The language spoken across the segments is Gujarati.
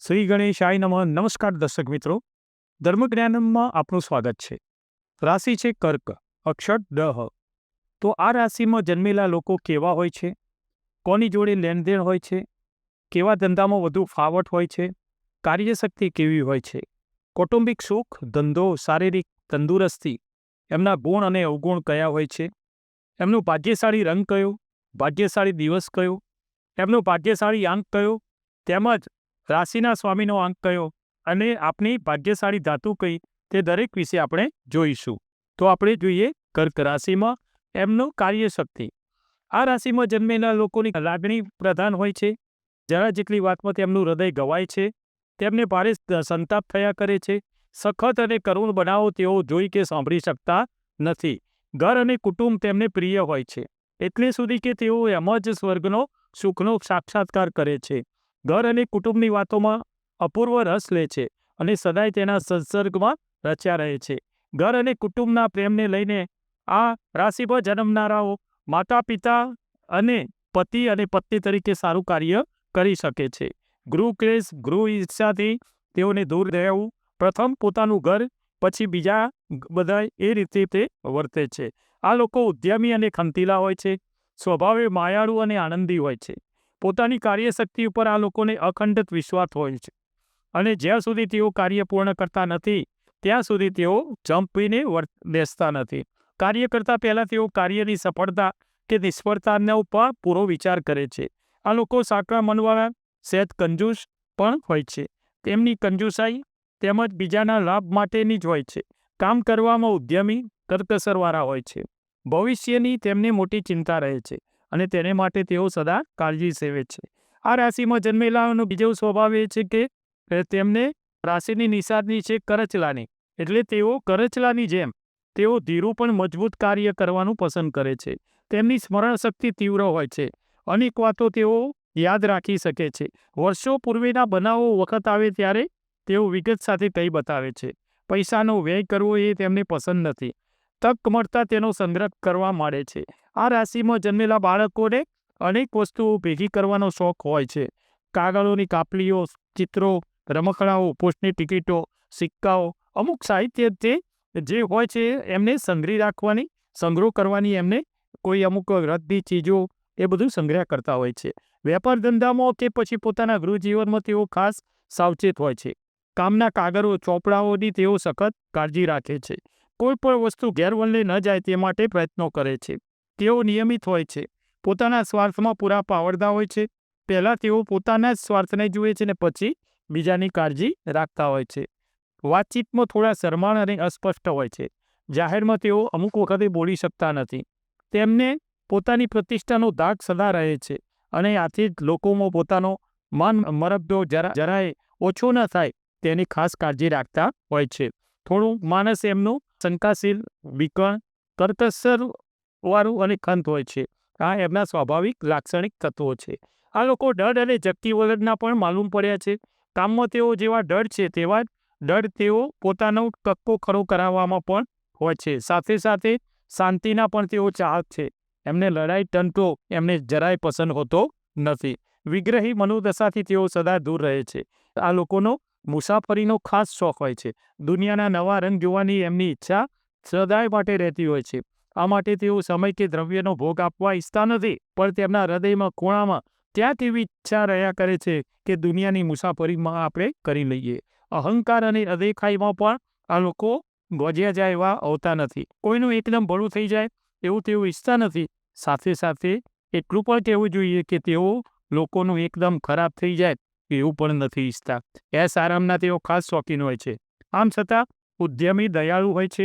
શ્રી ગણેશાય નમઃ. નમસ્કાર દર્શક મિત્રો, ધર્મજ્ઞાનમાં આપનું સ્વાગત છે. રાશિ છે કર્ક, અક્ષર ડ. તો આ રાશિમાં જન્મેલા લોકો કેવા હોય છે, કોની જોડે લેણદેણ હોય છે, કેવા ધંધામાં વધુ ફાવટ હોય છે, કાર્યશક્તિ કેવી હોય છે, કૌટુંબિક સુખ, ધંધો, શારીરિક તંદુરસ્તી, એમના ગુણ અને અવગુણ કયા હોય છે, એમનું ભાગ્યશાળી રંગ કયો, ભાગ્યશાળી દિવસ કયો, એમનો ભાગ્યશાળી આંક કયો, તેમજ રાશિના સ્વામીનો આંક કયો અને આપની ભાગ્યશાળી ધાતુ કઈ, તે દરેક વિશે આપણે જોઈશું. તો આપણે જોઈએ કર્ક રાશિમાં એમનો કાર્યશક્તિ. આ રાશિમાં જન્મેલા લોકોની લાગણી પ્રધાન હોય છે. જરા જેટલી વાતમાં તેમનું હૃદય ગવાય છે. તેમને ભારે સંતાપ થયા કરે છે. સખત અને કરુણ બનાવો તેઓ જોઈ કે સાંભળી શકતા નથી. ઘર અને કુટુંબ તેમને પ્રિય હોય છે, એટલે સુધી કે તેઓ એમ જ સ્વર્ગનો સુખનો સાક્ષાત્કાર કરે છે. ઘર અને કુટુંબની વાતોમાં અપૂર્વ રસ લે છે અને સદાય તેના સંસર્ગમાં રચ્યા રહે છે. ઘર અને કુટુંબના પ્રેમને લઈને આ રાશિમાં જન્મનારાઓ માતા પિતા અને પતિ અને પત્ની તરીકે સારું કાર્ય કરી શકે છે. ગૃહ ક્લેશ, ગૃહ ઈર્ષાથી તેઓને દૂર રહેવું, પ્રથમ પોતાનું ઘર પછી બીજા બધા, એ રીતે તે વર્તે છે. આ લોકો ઉદ્યમી અને ખંતીલા હોય છે. સ્વભાવે માયાળુ અને આનંદી હોય છે. પોતાની કાર્યશક્તિ ઉપર આ લોકોને અખંડિત વિશ્વાસ હોય છે અને જ્યાં સુધી તેઓ કાર્ય પૂર્ણ કરતા નથી ત્યાં સુધી તેઓ જંપીને બેસતા નથી. કાર્ય કરતા પહેલાં તેઓ કાર્યની સફળતા કે નિષ્ફળતાનો પણ પૂરો વિચાર કરે છે. આ લોકો સાંકડા મનવાળા, સહેજ કંજૂસ પણ હોય છે. તેમની કંજૂસાઈ તેમજ બીજાના લાભ માટેની જ હોય છે. કામ કરવામાં ઉદ્યમી, કરકસરવાળા હોય છે. ભવિષ્યની તેમને મોટી ચિંતા રહે છે અને તેને માટે તેઓ સદા કાળજી સેવે છે. આ રાશિમાં જન્મેલાનો બીજો સ્વભાવ એ છે કે તેમને રાશિની નિશાની છે કરચલાની, એટલે તેઓ કરચલાની જેમ તેઓ ધીરું પણ મજબૂત કાર્ય કરવાનું પસંદ કરે છે. તેમની સ્મરણ શક્તિ તીવ્ર હોય છે. અનેક વાતો તેઓ યાદ રાખી શકે છે. વર્ષો પૂર્વેના બનાવો વખત આવે ત્યારે તેઓ વિગત સાથે કહી બતાવે છે. પૈસાનો વ્યય કરવો એ તેમને પસંદ નથી. તક મળતા તેનો સંગ્રહ કરવા માંડે છે. આ રાશિમાં જન્મેલા બાળકોને અનેક વસ્તુઓ ભેગી કરવાનો શોખ હોય છે. કાગળોની કાપલીઓ, ચિત્રો, રમકડાઓ, પોસ્ટની ટિકિટો, સિક્કાઓ, અમુક સાહિત્ય તે જે હોય છે એમને સંગ્રહ કરવાની, એમને કોઈ અમુક રદ્દી ચીજો એ બધું સંગ્રહ કરતા હોય છે. વેપાર ધંધામાં કે પછી પોતાના ગૃહ જીવનમાં તેઓ ખાસ સાવચેત હોય છે. કામના કાગળો, ચોપડાઓની તેઓ સખત કાળજી રાખે છે. કોઈ પણ વસ્તુ ગેરવળને ન જાય તે માટે પ્રયત્નો કરે છે. તેઓ નિયમિત હોય છે. પોતાના સ્વાર્થમાં પૂરા પાવરદાર હોય છે. પહેલાં તેઓ પોતાના જ સ્વાર્થને જુએ છે ને પછી બીજાની કાળજી રાખતા હોય છે. વાતચીતમાં થોડા શરમાળ અને અસ્પષ્ટ હોય છે. જાહેરમાં તેઓ અમુક વખતે બોલી શકતા નથી. તેમને પોતાની પ્રતિષ્ઠાનો દાગ સદા રહે છે અને આથી જ લોકોમાં પોતાનો માન મરબો જરાય ઓછો ન થાય તેની ખાસ કાળજી રાખતા હોય છે. થોડું માણસ એમનું શંકાશીલ, વિકર્ણ, કરકસર વાળું અને ખંત હોય છે. આ એમના સ્વાભાવિક લાક્ષણિક તત્વો છે. આ લોકો ડર અને ઝટકી વલણના પણ માલુમ પડ્યા છે. કામમાં તેઓ જેવા ડર છે તેવા ડર તેઓ પોતાનો કક્કો ખરો કરાવવામાં પણ હોય છે. સાથે સાથે શાંતિના પણ તેઓ ચાહક છે. એમને લડાઈ ટંટો એમને જરાય પસંદ હોતો નથી. વિગ્રહી મનોદશાથી તેઓ સદા દૂર રહે છે. આ લોકોનો મુસાફરીનો ખાસ શોખ હોય છે. દુનિયાના નવા રંગ જોવાની એમની ઈચ્છા સદાય માટે રહેતી હોય છે. આ માટે તેઓ સમય કે દ્રવ્યનો ભોગ આપવા ઈચ્છતા નથી, પણ તેમના હૃદયમાં ખૂણામાં ત્યાં તેવી ઈચ્છા રહ્યા કરે છે કે દુનિયાની મુસાફરીમાં આપણે કરી લઈએ. અહંકાર અને અદેખાઈમાં પણ આ લોકો ગોજ્યા જાય એવા હોતા નથી. કોઈનું એકદમ ભલું થઈ જાય એવું તેઓ ઈચ્છતા નથી. સાથે સાથે એટલું પણ કહેવું જોઈએ કે તેઓ લોકોનું એકદમ ખરાબ થઈ જાય એવું પણ નથી ઈચ્છતા. એસ આરામના તેઓ ખાસ શોખીન હોય છે. આમ છતાં ઉદ્યમી, દયાળુ હોય છે.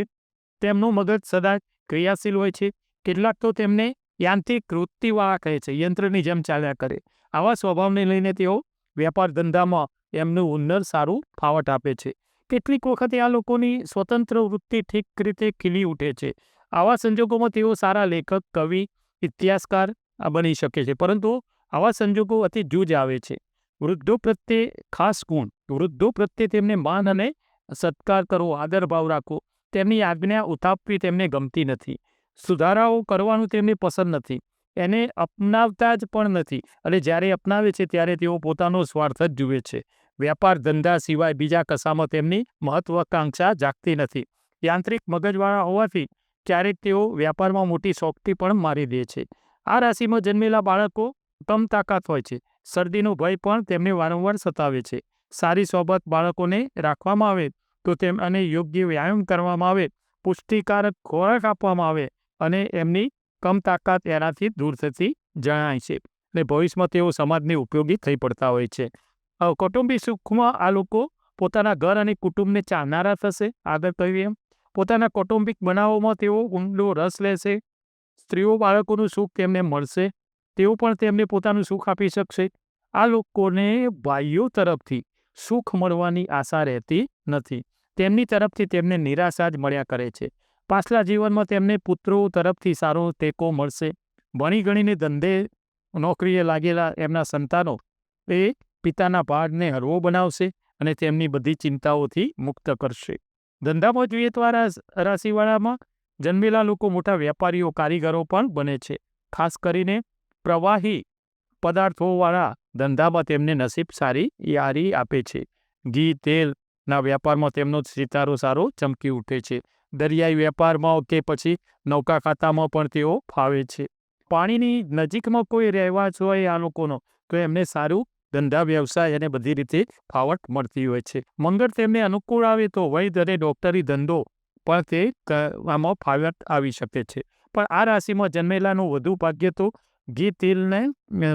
તેમનું મગજ સદા ક્રિયાશીલ હોય છે. કેટલાક તો તેમને યાંત્રિક વૃત્તિવાળા કહે છે, યંત્રની જેમ ચાલ્યા કરે. આવા સ્વભાવને લઈને તેઓ વેપાર ધંધામાં એમનું હુન્નર સારું ફાવટ આપે છે. કેટલીક વખતે આ લોકોની સ્વતંત્ર વૃત્તિ ઠીક રીતે ખીલી ઉઠે છે. આવા સંજોગોમાં તેઓ સારા લેખક, કવિ, ઇતિહાસકાર બની શકે છે. પરંતુ આવા સંજોગો અતિ જૂજ આવે છે. વૃદ્ધો પ્રત્યે ખાસ ગુણ. વૃદ્ધો પ્રત્યે તેમને માન અને સત્કાર કરવો, આદર ભાવ રાખવો, તેમની આજ્ઞા ઉતાપવી તેમને ગમતી નથી. સુધારાઓ કરવાનું તેમને પસંદ નથી. એને અપનાવતા જ પણ નથી અને જ્યારે અપનાવે છે ત્યારે તેઓ પોતાનો સ્વાર્થ જ જુએ છે. વ્યાપાર ધંધા સિવાય બીજા કશામાં તેમની મહત્વાકાંક્ષા જાગતી નથી. યાંત્રિક મગજવાળા હોવાથી ક્યારેક તેઓ વ્યાપારમાં મોટી શોખથી પણ મારી દે છે. આ રાશિમાં જન્મેલા બાળકો કમ તાકાત હોય છે. શરદીનો ભય પણ તેમને વારંવાર સતાવે છે. સારી સોબત બાળકોને રાખવામાં આવે તો અને યોગ્ય વ્યાયામ કરવામાં આવે, પુષ્ટિકારક ખોરાક આપવામાં આવે અને એમની કમ તાકાત એનાથી દૂર થતી જણાય છે અને ભવિષ્યમાં તેઓ સમાજને ઉપયોગી થઈ પડતા હોય છે. કૌટુંબિક સુખમાં આ લોકો પોતાના ઘર અને કુટુંબને ચાહનારા થશે. આગળ કહ્યું એમ પોતાના કૌટુંબિક બનાવોમાં તેઓ ઊંડો રસ લેશે. સ્ત્રીઓ બાળકોનું સુખ તેમને મળશે. તેઓ પણ તેમને પોતાનું સુખ આપી શકશે. આ લોકોને ભાઈઓ તરફથી સુખ મળવાની આશા રહેતી નથી. તેમની તરફથી તેમને નિરાશા જ મળ્યા કરે છે. પાછલા જીવનમાં તેમને પુત્રો તરફથી સારો ટેકો મળશે. ભણી ગણીને ધંધે નોકરીએ લાગેલા એમના સંતાનો એ પિતાના ભારને હળવો બનાવશે અને તેમની બધી ચિંતાઓથી મુક્ત કરશે. ધંધામાં જોઈએ તો આ રાશિવાળામાં જન્મેલા લોકો મોટા વેપારીઓ, કારીગરો પણ બને છે. ખાસ કરીને પ્રવાહી પદાર્થોવાળા ધંધામાં તેમને નસીબ સારી યારી આપે છે. ઘી તેલના વ્યાપારમાં તેમનો સિતારો સારો ચમકી ઉઠે છે. દરિયાઈ વેપારમાં કે પછી નૌકા ખાતામાં પણ તેઓ ફાવે છે. પાણીની નજીકમાં કોઈ રહેવાસ હોય આ લોકોનો તો એમને સારું ધંધા વ્યવસાય અને બધી રીતે ફાવટ મળતી હોય છે. મંગળ તેમને અનુકૂળ આવે તો વૈદ્ય અને ડોક્ટરી ધંધો પણ તે આમાં ફાવટ આવી શકે છે. પણ આ રાશિમાં જન્મેલાનું વધુ ભાગ્ય તો ઘી તેલને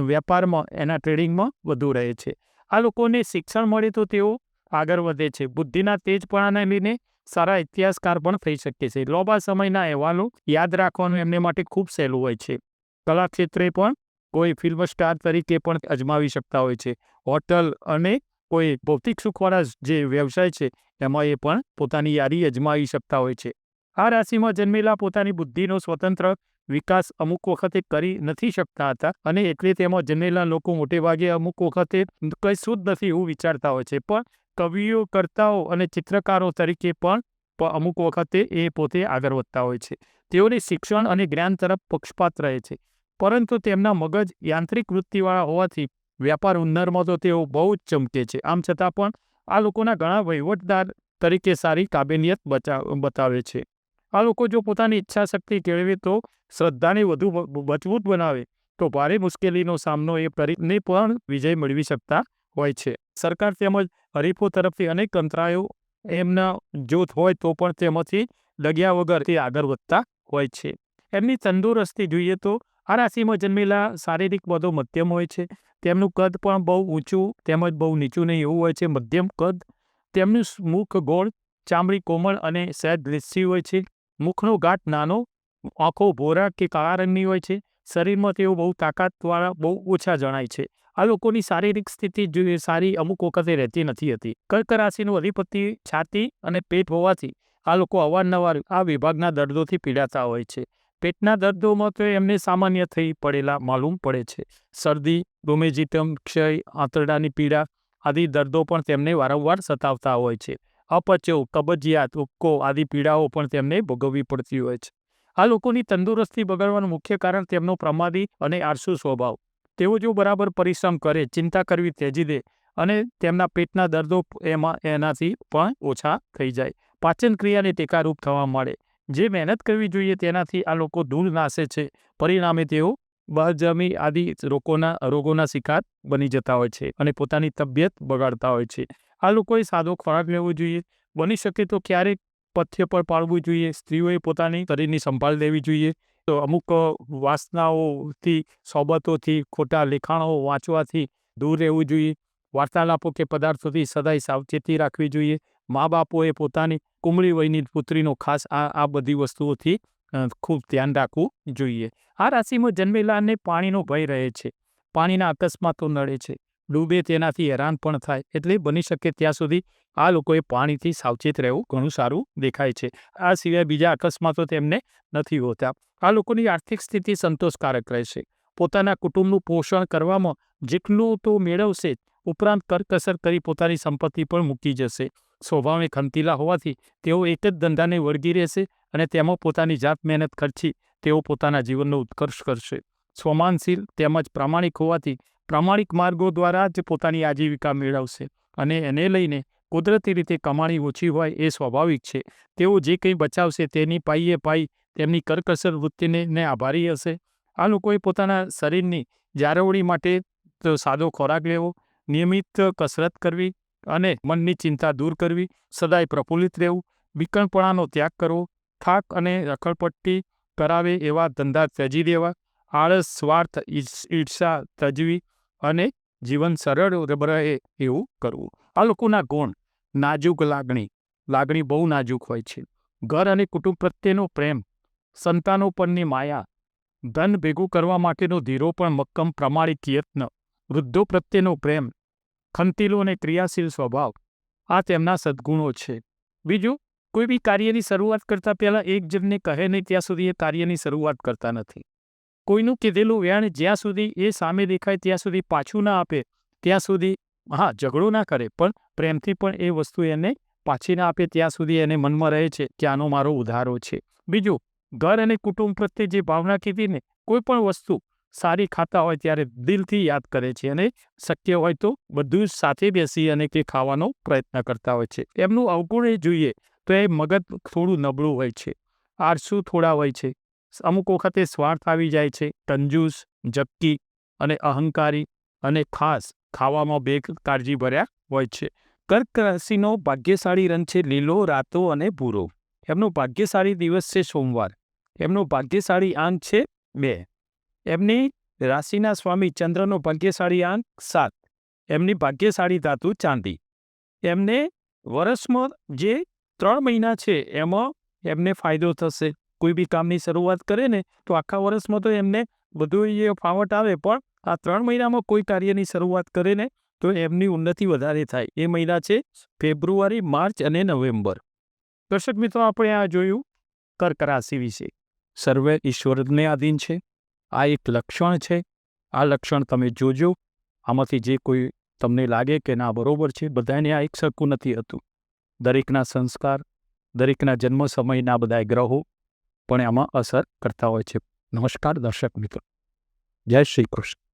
વેપારમાં એના ટ્રેડિંગમાં વધુ રહે છે. આ લોકોને શિક્ષણ મળે તો તેઓ આગળ વધે છે. બુદ્ધિના તેજપણાને લઈને સારા ઇતિહાસકાર પણ થઈ શકે છે. લાંબા સમયના અહેવાલો યાદ રાખવાનું એમને માટે ખૂબ સહેલું હોય છે. કલા ક્ષેત્રે પણ કોઈ ફિલ્મ સ્ટાર તરીકે પણ અજમાવી શકતા હોય છે. હોટલ અને કોઈ ભૌતિક સુખવાળા જે વ્યવસાય છે એમાં એ પણ પોતાની યારી અજમાવી શકતા હોય છે. આ રાશિમાં જન્મેલા પોતાની બુદ્ધિનો સ્વતંત્ર વિકાસ અમુક વખતે કરી નથી શકતા હતા અને એટલે તેમાં જન્મેલા લોકો મોટે ભાગે અમુક વખતે કંઈ શુદ્ધ નથી એવું વિચારતા હોય છે. પણ કવિઓ, કર્તાઓ અને ચિત્રકારો તરીકે પણ અમુક વખતે એ પોતે આગળ વધતા હોય છે. તેઓને શિક્ષણ અને જ્ઞાન તરફ પક્ષપાત રહે છે. પરંતુ તેમના મગજ યાંત્રિક વૃત્તિવાળા હોવાથી વ્યાપાર ઉન્નરમાં તો તેઓ બહુ જ ચમકે છે. આમ છતાં પણ આ લોકોના ઘણા વહીવટદાર તરીકે સારી કાબેલિયત બતાવે છે. આ લોકો જો પોતાની ઈચ્છા શક્તિ કેળવે તો શ્રદ્ધાને વધુ મજબૂત બનાવે તો ભારે મુશ્કેલીનો સામનો એ કરીને પણ વિજય મેળવી શકતા હોય છે. સરકાર તેમજ હરીફો તરફથી અનેક અંતરાયો એમના જોત હોય તો પણ તેમાંથી ડગ્યા વગર તે આગળ વધતા હોય છે. એમની તંદુરસ્તી જોઈએ તો આ રાશિમાં જન્મેલા શારીરિક બધો મધ્યમ હોય છે. તેમનું કદ પણ બહુ ઊંચું તેમજ બહુ નીચું નહીં એવું હોય છે, મધ્યમ કદ. તેમનું મુખ ગોળ, ચામડી કોમળ અને સહેજ લીસી હોય છે. મુખનો ગાંઠ નાનો, આંખો ભૂરા કે કાળા રંગની હોય છે. શરીરમાં તેઓ બહુ તાકાતવાળા બહુ ઓછા જણાય છે. આ લોકોની શારીરિક સ્થિતિ સારી અમુક વખતે રહેતી નથી હતી. કર્ક રાશિનું અધિપતિ છાતી અને પેટ હોવાથી આ લોકો અવારનવાર આ વિભાગના દર્દોથી પીડાતા હોય છે. પેટના દર્દોમાં તો એમને સામાન્ય થઈ પડેલા માલુમ પડે છે. શરદી, ડોમેજીટમ, ક્ષય, આંતરડાની પીડા આદિ દર્દો પણ તેમને વારંવાર સતાવતા હોય છે. અપચો, કબજિયાત, ઉબકો આદિ પીડાઓ પણ તેમને ભોગવવી પડતી હોય છે. આ લોકોની તંદુરસ્તી બગડવાનું મુખ્ય કારણ તેમનો પ્રમાદી અને આળસુ સ્વભાવ. તેઓ જો બરાબર પરિશ્રમ કરે, ચિંતા કરવી ત્યજી દે અને તેમના પેટના દર્દો એનાથી પણ ઓછા થઈ જાય. પાચન ક્રિયાને ટેકારૂપ થવા મળે. જે મહેનત કરવી જોઈએ તેનાથી આ લોકો દૂર નાસે છે. પરિણામે તેઓ બહાજમી આદિ રોગોના શિકાર બની જતા હોય છે અને પોતાની તબિયત બગાડતા હોય છે. આ લોકોએ સાદો ખોરાક લેવો જોઈએ. બની શકે તો ક્યારેક પથ્ય પર પાળવું જોઈએ. સ્ત્રીઓએ પોતાની શરીરની સંભાળ લેવી જોઈએ. તો અમુક વાસનાઓથી, સોબતોથી, ખોટા લેખાણો વાંચવાથી દૂર રહેવું જોઈએ. વાર્તાલાપો કે પદાર્થોથી સદાય સાવચેતી રાખવી જોઈએ. મા બાપોએ પોતાની કુમળી વયની પુત્રીનો ખાસ આ બધી વસ્તુઓથી ખૂબ ધ્યાન રાખવું જોઈએ. આ રાશિમાં જન્મેલાને પાણીનો ભય રહે છે. પાણીના અકસ્માતો નડે છે. ડૂબે તેનાથી હેરાન પણ થાય. એટલે બની શકે ત્યાં સુધી આ લોકોએ પાણીથી સાવચેત રહેવું ઘણું સારું દેખાય છે. આ સિવાય બીજા અકસ્માતો તેમને નથી હોતા. આ લોકોની આર્થિક સ્થિતિ સંતોષકારક રહેશે. પોતાના કુટુંબનું પોષણ કરવામાં જેટલું તો મેળવશે ઉપરાંત કરકસર કરી પોતાની સંપત્તિ પણ મૂકી જશે. સ્વભાવે ખંતીલા હોવાથી તેઓ એક જ ધંધાને વળગી રહેશે અને તેમાં પોતાની જાત મહેનત ખર્ચી તેઓ પોતાના જીવનનો ઉત્કર્ષ કરશે. સ્વમાનશીલ તેમજ પ્રામાણિક હોવાથી પ્રામાણિક માર્ગો દ્વારા જ પોતાની આજીવિકા મેળવશે. અને એને લઈને કુદરતી રીતે કમાણી ઓછી હોય એ સ્વાભાવિક છે. તેઓ જે કંઈ બચાવશે તેની પાઈએ પાઈ તેમની કરકસર વૃત્તિને આભારી હશે. આ લોકોએ પોતાના શરીરની જાળવણી માટે તો સાદો ખોરાક લેવો, નિયમિત કસરત કરવી અને મનની ચિંતા દૂર કરવી, સદાય પ્રફુલ્લિત રહેવું, વિકલપણાનો ત્યાગ કરવો, થાક અને રખડપટ્ટી કરાવે એવા ધંધા ત્યજી દેવા, આળસ, સ્વાર્થ, ઈર્ષા ત્યજવી અને જીવન સરળ રહે એવું કરવું. આ લોકોના ગુણ: નાજુક લાગણી બહુ નાજુક હોય છે. ઘર અને કુટુંબ પ્રત્યેનો પ્રેમ, સંતાનો પરની માયા, ધન ભેગું કરવા માટેનો ધીરો પણ મક્કમ પ્રામાણિક યત્ન, વૃદ્ધો પ્રત્યેનો પ્રેમ, ખંતીલો અને ક્રિયાશીલ સ્વભાવ, આ તેમના સદ્ગુણો છે. બીજું, કોઈ બી કાર્યની શરૂઆત કરતા પહેલાં એક જણને કહે નહીં ત્યાં સુધી એ કાર્યની શરૂઆત કરતા નથી. કોઈનું કીધેલું વેણ જ્યાં સુધી એ સામે દેખાય ત્યાં સુધી પાછું ના આપે ત્યાં સુધી, હા, ઝઘડો ના કરે પણ પ્રેમથી પણ એ વસ્તુ એને પાછી ના આપે ત્યાં સુધી એને મનમાં રહે છે કે આનો મારો ઉધારો છે. બીજું, ઘર અને કુટુંબ પ્રત્યે જે ભાવના કીધી ને, કોઈ પણ વસ્તુ સારી ખાતા હોય ત્યારે દિલથી યાદ કરે છે અને શક્ય હોય તો બધું જ સાથે બેસી અને તે ખાવાનો પ્રયત્ન કરતા હોય છે. એમનું અવગુણ એ જોઈએ તો એ મગજ થોડું નબળું હોય છે, આળસુ થોડા હોય છે, અમુક વખતે સ્વાર્થ આવી જાય છે, કંજૂસ, ઝપકી અને અહંકારી, અને ખાસ ખાવામાં બેકાળજી ભર્યા હોય છે. કર્ક રાશિનો ભાગ્યશાળી રંગ છે લીલો, રાતો અને ભૂરો. એમનો ભાગ્યશાળી દિવસ છે સોમવાર. એમનો ભાગ્યશાળી આંક છે 2. એમની રાશિના સ્વામી ચંદ્રનો ભાગ્યશાળી આંક 7. એમની ભાગ્યશાળી ધાતુ ચાંદી. એમને વર્ષમાં જે 3 મહિના છે એમાં એમને ફાયદો થશે. કોઈ બી કામની શરૂઆત કરે ને તો આખા વર્ષમાં તો એમને બધું એ ફાવટ આવે, પણ આ 3 મહિનામાં કોઈ કાર્યની શરૂઆત કરે ને તો એમની ઉન્નતિ વધારે થાય. એ મહિના છે ફેબ્રુઆરી, માર્ચ અને નવેમ્બર. દર્શક મિત્રો, આપણે આ જોયું કર્ક રાશિ વિશે. સર્વે ઈશ્વરને આધીન છે. આ એક લક્ષણ છે. આ લક્ષણ તમે જોજો. આમાંથી જે કોઈ તમને લાગે કે ના બરોબર છે, બધાને આ એક સરખું નથી હતું. દરેકના સંસ્કાર, દરેકના જન્મ સમયના બધા ગ્રહો પણ આમાં અસર કરતા હોય છે. નમસ્કાર દર્શક મિત્રો, જય શ્રી કૃષ્ણ.